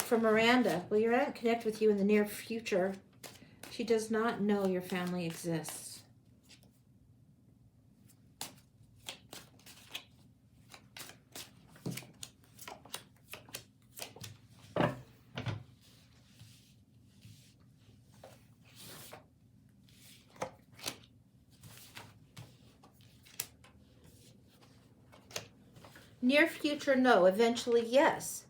For Miranda, will your aunt connect with you in the near future? She does not know your family exists. Near future, no. Eventually, yes.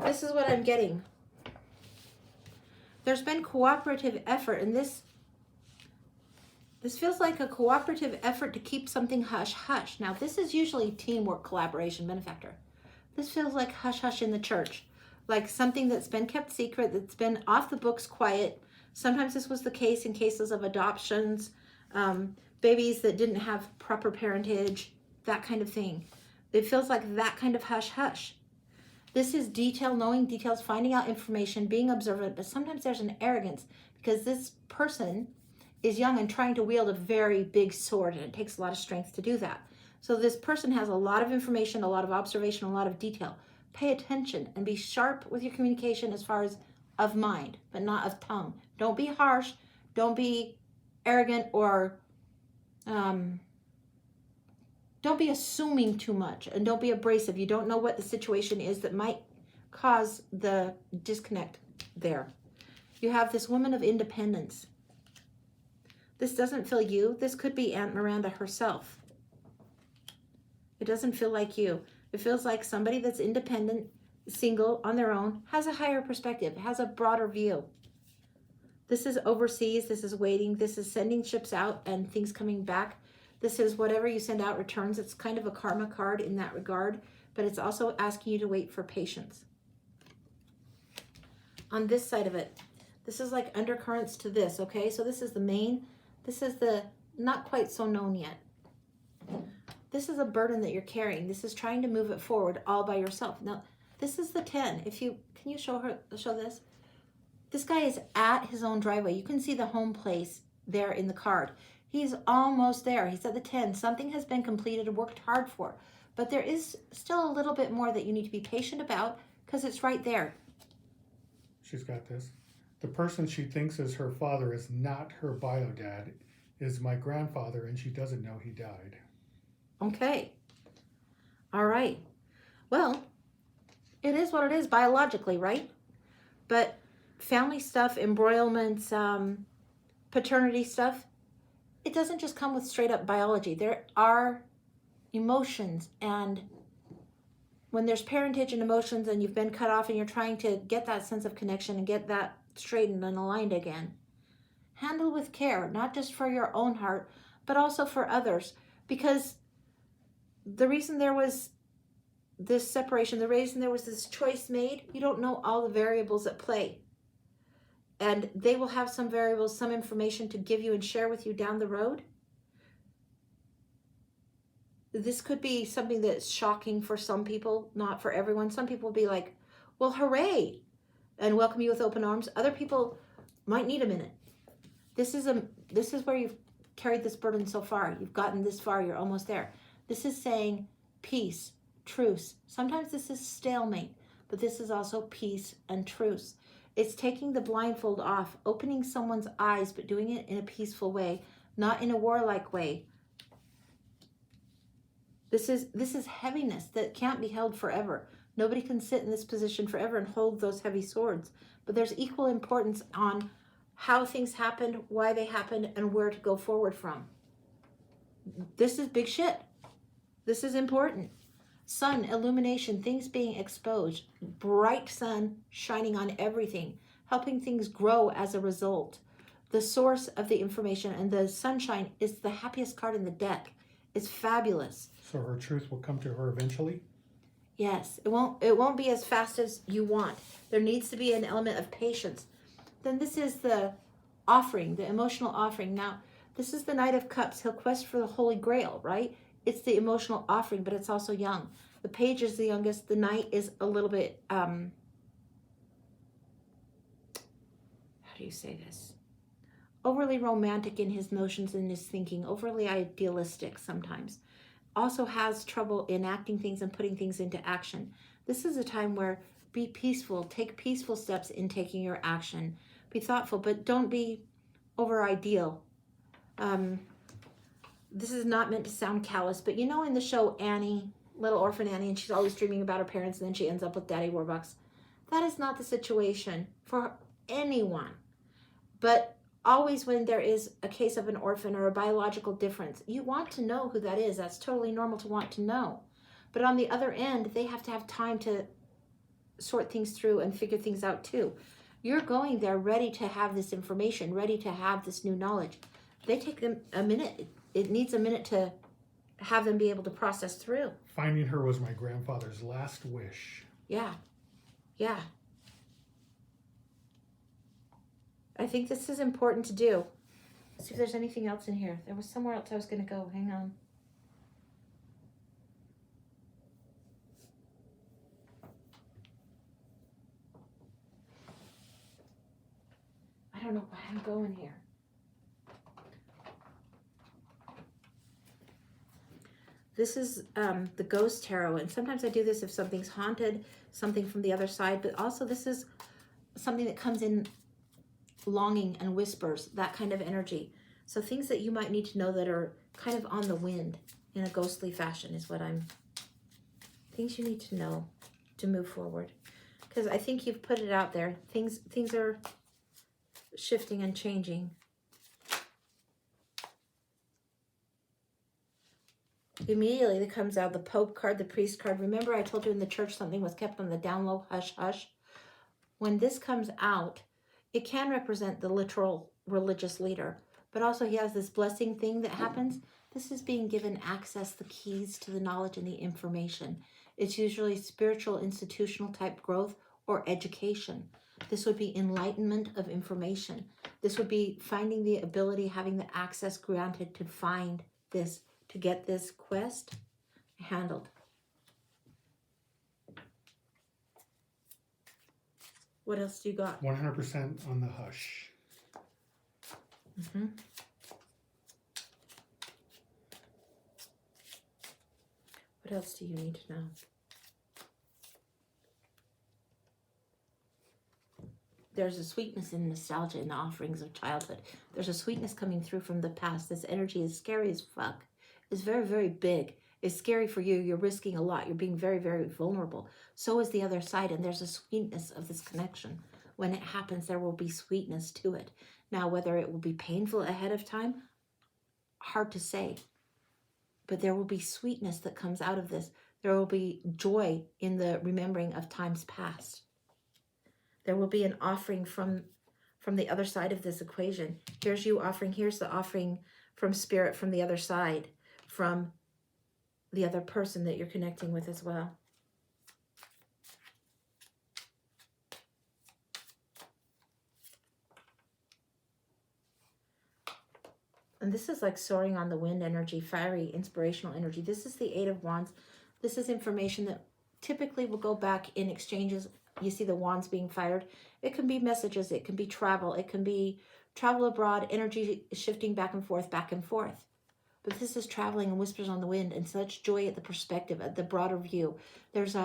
This is what I'm getting. There's been cooperative effort, and this feels like a cooperative effort to keep something hush-hush. Now, this is usually teamwork, collaboration, benefactor. This feels like hush-hush in the church, like something that's been kept secret, that's been off the books, quiet. Sometimes this was the case in cases of adoptions, babies that didn't have proper parentage, that kind of thing. It feels like that kind of hush-hush. This is detail, knowing details, finding out information, being observant, but sometimes there's an arrogance because this person is young and trying to wield a very big sword, and it takes a lot of strength to do that. So this person has a lot of information, a lot of observation, a lot of detail. Pay attention and be sharp with your communication as far as of mind, but not of tongue. Don't be harsh. Don't be arrogant or don't be assuming too much, and don't be abrasive. You don't know what the situation is that might cause the disconnect there. You have this woman of independence. This doesn't feel you. This could be Aunt Miranda herself. It doesn't feel like you. It feels like somebody that's independent, single, on their own, has a higher perspective, has a broader view. This is overseas. This is waiting. This is sending ships out and things coming back. This is whatever you send out returns. It's kind of a karma card in that regard, but it's also asking you to wait for patience. On this side of it, this is like undercurrents to this, okay? So this is the main. This is the not quite so known yet. This is a burden that you're carrying. This is trying to move it forward all by yourself. Now, this is the 10. Can you show this? This guy is at his own driveway. You can see the home place there in the card. He's almost there. He's at the 10. Something has been completed and worked hard for. But there is still a little bit more that you need to be patient about because it's right there. She's got this. The person she thinks is her father is not her bio dad, is my grandfather, and she doesn't know he died. Okay. All right. Well, it is what it is biologically, right? But family stuff, embroilments, paternity stuff, it doesn't just come with straight up biology. There are emotions, and when there's parentage and emotions and you've been cut off and you're trying to get that sense of connection and get that straightened and aligned again, handle with care, not just for your own heart, but also for others. Because the reason there was this separation, the reason there was this choice made, you don't know all the variables at play. And they will have some variables, some information to give you and share with you down the road. This could be something that's shocking for some people, not for everyone. Some people will be like, well, hooray, and welcome you with open arms. Other people might need a minute. This is where you've carried this burden so far. You've gotten this far. You're almost there. This is saying peace, truce. Sometimes this is stalemate, but this is also peace and truce. It's taking the blindfold off, opening someone's eyes, but doing it in a peaceful way, not in a warlike way. This is heaviness that can't be held forever. Nobody can sit in this position forever and hold those heavy swords. But there's equal importance on how things happened, why they happened, and where to go forward from. This is big shit. This is important. Sun, illumination, things being exposed, bright sun shining on everything, helping things grow as a result. The source of the information and the sunshine is the happiest card in the deck. It's fabulous. So her truth will come to her eventually? Yes, it won't be as fast as you want. There needs to be an element of patience. Then this is the offering, the emotional offering. Now, this is the Knight of Cups. He'll quest for the Holy Grail, right? It's the emotional offering, but it's also young. The Page is the youngest. The Knight is a little bit, how do you say this? Overly romantic in his notions and his thinking, overly idealistic sometimes. Also has trouble enacting things and putting things into action. This is a time where be peaceful. Take peaceful steps in taking your action. Be thoughtful, but don't be over ideal. This is not meant to sound callous, but you know in the show Annie, Little Orphan Annie, and she's always dreaming about her parents, and then she ends up with Daddy Warbucks. That is not the situation for anyone. But always when there is a case of an orphan or a biological difference, you want to know who that is. That's totally normal to want to know. But on the other end, they have to have time to sort things through and figure things out too. You're going there ready to have this information, ready to have this new knowledge. They take them a minute. It needs a minute to have them be able to process through. Finding her was my grandfather's last wish. Yeah. Yeah. I think this is important to do. Let's see if there's anything else in here. There was somewhere else I was going to go. Hang on. I don't know why I'm going here. This is the Ghost Tarot, and sometimes I do this if something's haunted, something from the other side, but also this is something that comes in longing and whispers, that kind of energy. So things that you might need to know that are kind of on the wind in a ghostly fashion is what things you need to know to move forward. Because I think you've put it out there. Things are shifting and changing. Immediately that comes out the Pope card, the priest card. Remember I told you in the church something was kept on the down low, hush, hush. When this comes out, it can represent the literal religious leader, but also he has this blessing thing that happens. This is being given access, the keys to the knowledge and the information. It's usually spiritual, institutional type growth or education. This would be enlightenment of information. This would be finding the ability, having the access granted to find this, to get this quest handled. What else do you got? 100% on the hush. Mm-hmm. What else do you need to know? There's a sweetness in nostalgia in the offerings of childhood. There's a sweetness coming through from the past. This energy is scary as fuck. It's very, very big. It's scary for you. You're risking a lot. You're being very, very vulnerable. So is the other side, and there's a sweetness of this connection. When it happens, there will be sweetness to it. Now, whether it will be painful ahead of time, hard to say. But there will be sweetness that comes out of this. There will be joy in the remembering of times past. There will be an offering from the other side of this equation. Here's you offering. Here's the offering from spirit from the other side, from the other person that you're connecting with as well. And this is like soaring on the wind energy, fiery, inspirational energy. This is the Eight of Wands. This is information that typically will go back in exchanges. You see the wands being fired. It can be messages. It can be travel. It can be travel abroad, energy shifting back and forth, back and forth. But this is traveling and whispers on the wind and such joy at the perspective, at the broader view. There's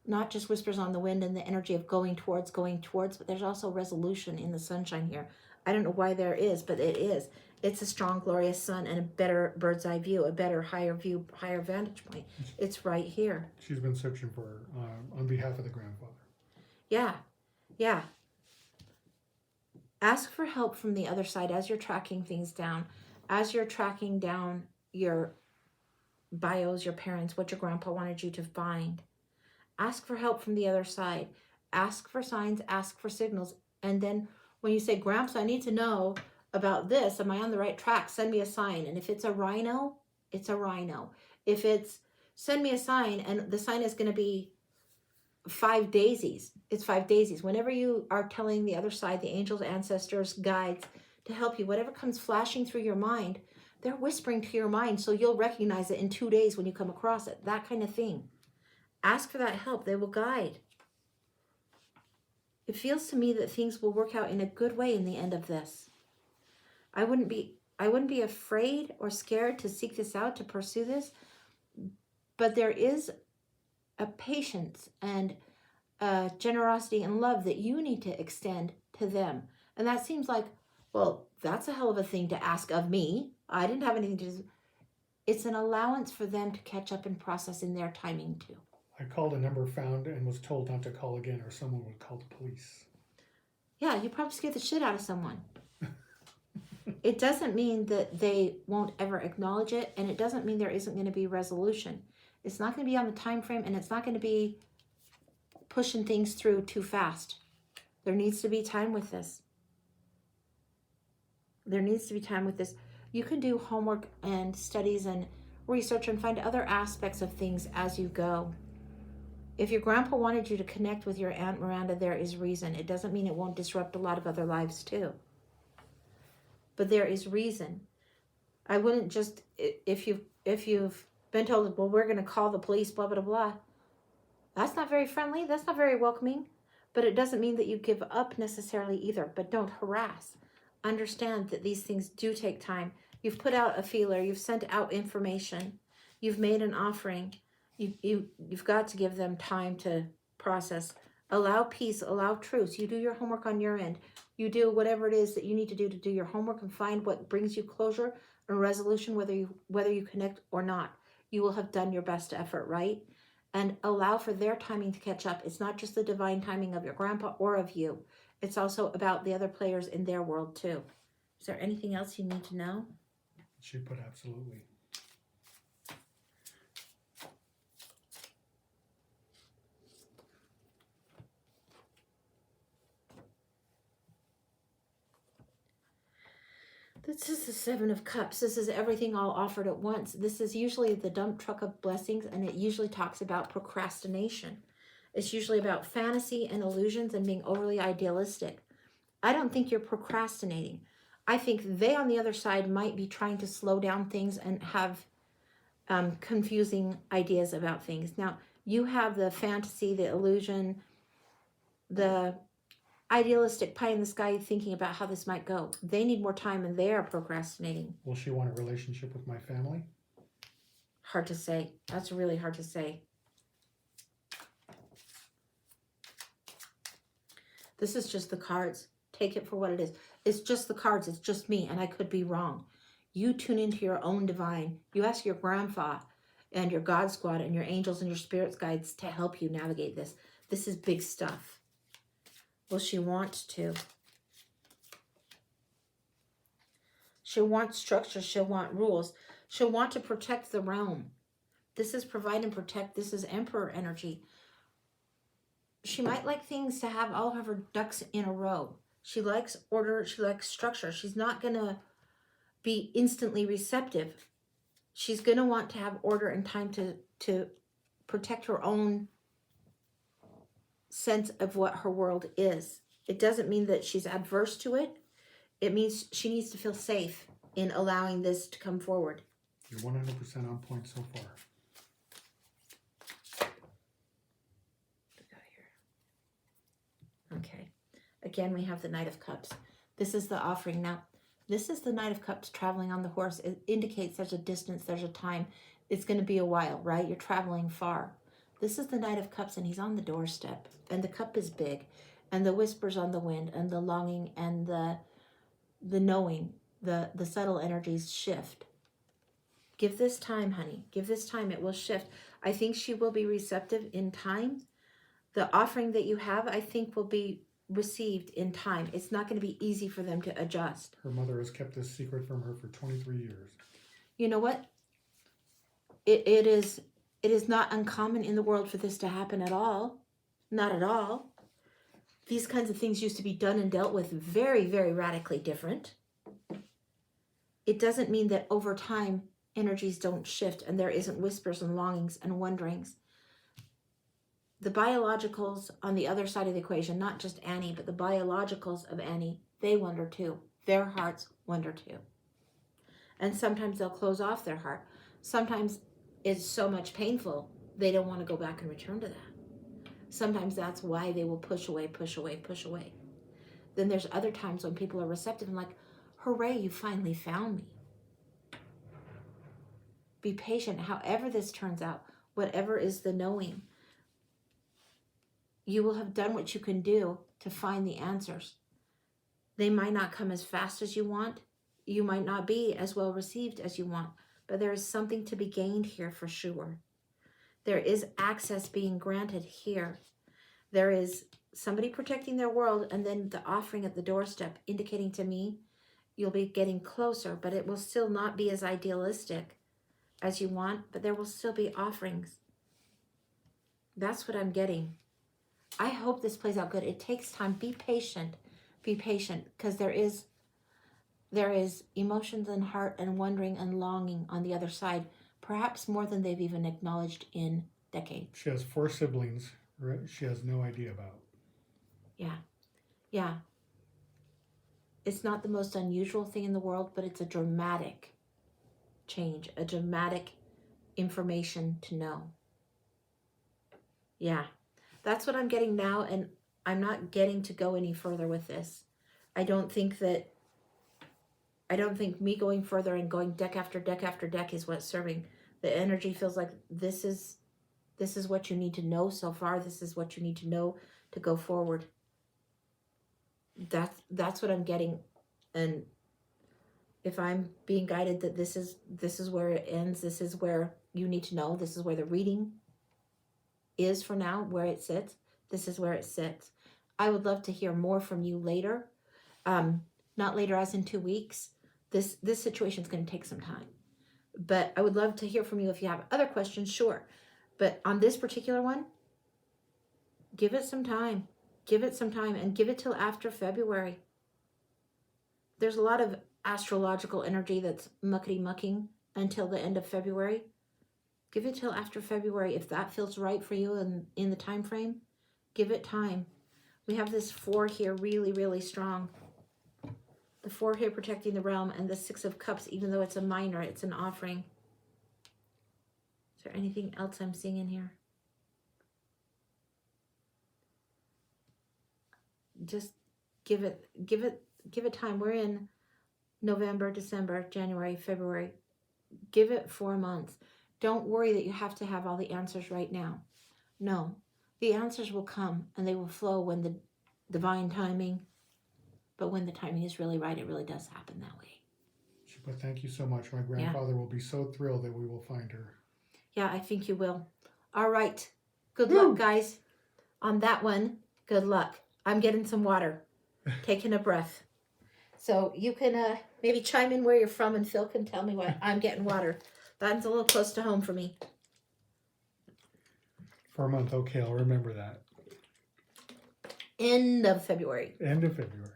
not just whispers on the wind and the energy of going towards, but there's also resolution in the sunshine here. I don't know why there is, but it is. It's a strong, glorious sun and a better bird's eye view, a better, higher view, higher vantage point. It's right here. She's been searching for, on behalf of the grandfather. Yeah, yeah. Ask for help from the other side as you're tracking things down. As you're tracking down your bios, your parents, what your grandpa wanted you to find. Ask for help from the other side. Ask for signs, ask for signals. And then when you say, Gramps, I need to know about this. Am I on the right track? Send me a sign. And if it's a rhino, it's a rhino. If it's send me a sign and the sign is going to be 5 daisies, it's 5 daisies. Whenever you are telling the other side, the angels, ancestors, guides to help you, whatever comes flashing through your mind, they're whispering to your mind so you'll recognize it in 2 days when you come across it. That kind of thing. Ask for that help. They will guide. It feels to me that things will work out in a good way in the end of this. I wouldn't be afraid or scared to seek this out, to pursue this, but there is a patience and generosity and love that you need to extend to them. And that seems like, well, that's a hell of a thing to ask of me. I didn't have anything to do. It's an allowance for them to catch up and process in their timing too. I called a number found and was told not to call again or someone would call the police. Yeah, you probably scared the shit out of someone. It doesn't mean that they won't ever acknowledge it, and it doesn't mean there isn't going to be resolution. It's not going to be on the time frame, and it's not going to be pushing things through too fast. There needs to be time with this. There needs to be time with this. You can do homework and studies and research and find other aspects of things as you go. If your grandpa wanted you to connect with your Aunt Miranda, there is reason. It doesn't mean it won't disrupt a lot of other lives too. But there is reason. I wouldn't just, if you've been told, well, we're going to call the police, blah, blah, blah. That's not very friendly. That's not very welcoming. But it doesn't mean that you give up necessarily either. But don't harass. Understand that these things do take time. You've put out a feeler. You've sent out information. You've made an offering. You've got to give them time to process. Allow peace. Allow truce. You do your homework on your end. You do whatever it is that you need to do your homework and find what brings you closure and resolution, whether you connect or not. You will have done your best effort, right? And allow for their timing to catch up. It's not just the divine timing of your grandpa or of you. It's also about the other players in their world too. Is there anything else you need to know? She put absolutely. This is the Seven of Cups. This is everything all offered at once. This is usually the dump truck of blessings, and it usually talks about procrastination. It's usually about fantasy and illusions and being overly idealistic. I don't think you're procrastinating. I think they on the other side might be trying to slow down things and have confusing ideas about things. Now, you have the fantasy, the illusion, the idealistic pie in the sky thinking about how this might go. They need more time and they are procrastinating. Will she want a relationship with my family? Hard to say. That's really hard to say. This is just the cards. Take it for what it is. It's just the cards. It's just me, and I could be wrong. You tune into your own divine. You ask your grandpa and your God squad and your angels and your spirits guides to help you navigate this. This is big stuff. Will she want to? She'll want structure. She'll want rules. She'll want to protect the realm. This is provide and protect. This is emperor energy. She might like things to have all of her ducks in a row. She likes order. She likes structure. She's not going to be instantly receptive. She's going to want to have order and time to protect her own sense of what her world is. It doesn't mean that she's adverse to it. It means she needs to feel safe in allowing this to come forward. You're 100% on point so far. Okay. Again, we have the Knight of Cups. This is the offering. Now, this is the Knight of Cups traveling on the horse. It indicates there's a distance, there's a time. It's going to be a while, right? You're traveling far. This is the Knight of Cups, and he's on the doorstep. And the cup is big. And the whispers on the wind, and the longing, and the knowing, the subtle energies shift. Give this time, honey. Give this time. It will shift. I think she will be receptive in time. The offering that you have, I think, will be received in time. It's not going to be easy for them to adjust. Her mother has kept this secret from her for 23 years. You know what? It is not uncommon in the world for this to happen at all. Not at all. These kinds of things used to be done and dealt with very, very radically different. It doesn't mean that over time energies don't shift and there isn't whispers and longings and wonderings. The biologicals on the other side of the equation, not just Annie, but the biologicals of Annie, they wonder too. Their hearts wonder too. And sometimes they'll close off their heart. Sometimes it's so much painful, they don't want to go back and return to that. Sometimes that's why they will push away, push away, push away. Then there's other times when people are receptive and like, hooray, you finally found me. Be patient, however this turns out, whatever is the knowing. you will have done what you can do to find the answers. They might not come as fast as you want. You might not be as well received as you want, but there is something to be gained here for sure. There is access being granted here. There is somebody protecting their world, and then the offering at the doorstep indicating to me you'll be getting closer, but it will still not be as idealistic as you want, but there will still be offerings. That's what I'm getting. I hope this plays out good. It takes time. Be patient, because there is emotions and heart and wondering and longing on the other side, perhaps more than they've even acknowledged in decades. She has 4 siblings, right? She has no idea about. Yeah. It's not the most unusual thing in the world, but it's a dramatic change, a dramatic information to know. Yeah, that's what I'm getting now, and I'm not getting to go any further with this. I don't think me going further and going deck after deck after deck is what's serving. The energy feels like this is what you need to know so far. This is what you need to know to go forward. That's what I'm getting. And if I'm being guided that this is where it ends, this is where you need to know, this is where the reading is for now, where it sits, this is where it sits. I would love to hear more from you later. Not later as in 2 weeks. This situation is going to take some time. But I would love to hear from you if you have other questions, sure. But on this particular one, give it some time. Give it some time, and give it till after February. There's a lot of astrological energy that's muckety-mucking until the end of February. Give it till after February. If that feels right for you and in the time frame, give it time. We have this 4 here really, really strong. The 4 here protecting the realm, and the 6 of Cups, even though it's a minor, it's an offering. Is there anything else I'm seeing in here? Just give it time. We're in November, December, January, February. Give it 4 months. Don't worry that you have to have all the answers right now. No, the answers will come and they will flow when the divine timing, but when the timing is really right, it really does happen that way. But thank you so much. My grandfather will be so thrilled that we will find her. Yeah, I think you will. All right. Good luck, guys. On that one, good luck. I'm getting some water, taking a breath. So you can maybe chime in where you're from, and Phil can tell me why I'm getting water. That's a little close to home for me. 4 month, okay, I'll remember that. End of February. End of February.